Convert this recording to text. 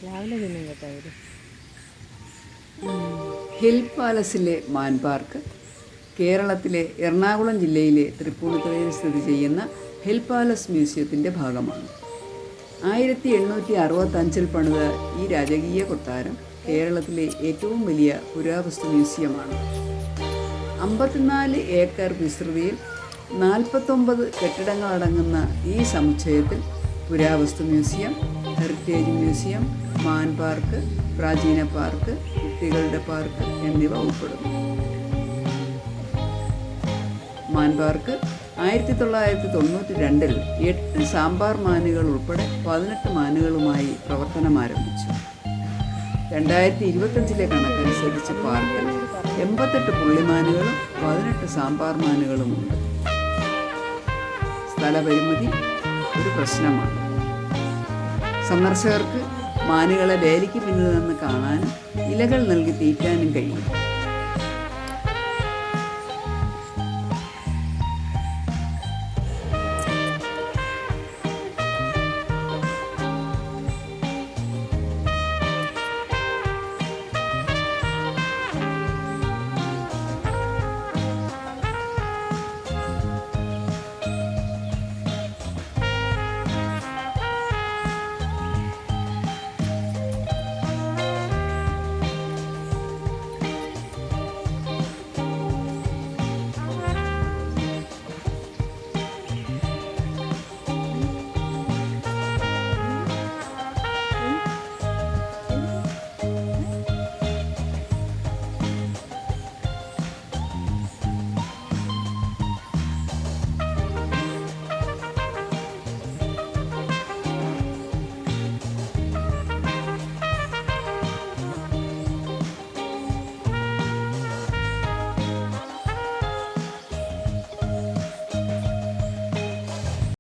രാവിലെ തിന്നും കേട്ടോ അവർ. ഹിൽ പാലസിലെ മാൻ പാർക്ക് കേരളത്തിലെ എറണാകുളം ജില്ലയിലെ തൃപ്പൂണിത്തുറയിൽ സ്ഥിതി ചെയ്യുന്ന ഹിൽ പാലസ് മ്യൂസിയത്തിൻ്റെ ഭാഗമാണ്. 1865 പണിത ഈ രാജകീയ കൊട്ടാരം കേരളത്തിലെ ഏറ്റവും വലിയ പുരാവസ്തു മ്യൂസിയമാണ്. 54 ഏക്കർ വിസ്തൃതിയിൽ 49 കെട്ടിടങ്ങളടങ്ങുന്ന ഈ സമുച്ചയത്തിൽ പുരാവസ്തു മ്യൂസിയം, ഹെറിറ്റേജ് മ്യൂസിയം, മാൻ പാർക്ക്, പ്രാചീന പാർക്ക്, കുട്ടികളുടെ പാർക്ക് എന്നിവ ഉൾപ്പെടുന്നു. മാൻ പാർക്ക് 1992 8 സാമ്പാർ മാനുകൾ ഉൾപ്പെടെ 18 മാനുകളുമായി പ്രവർത്തനം ആരംഭിച്ചു. 2025 കണക്കനുസരിച്ച് പാർക്കിൽ 88 പുള്ളിമാനുകളും 18 സാമ്പാർ മാനുകളുമുണ്ട്. സ്ഥലപരിമിതി ഒരു പ്രശ്നമാണ്. സന്ദർശകർക്ക് മാനുകളെ വേലിക്ക് പിന്നിൽ നിന്ന് കാണാനും ഇലകൾ നൽകി തീറ്റാനും കഴിയും.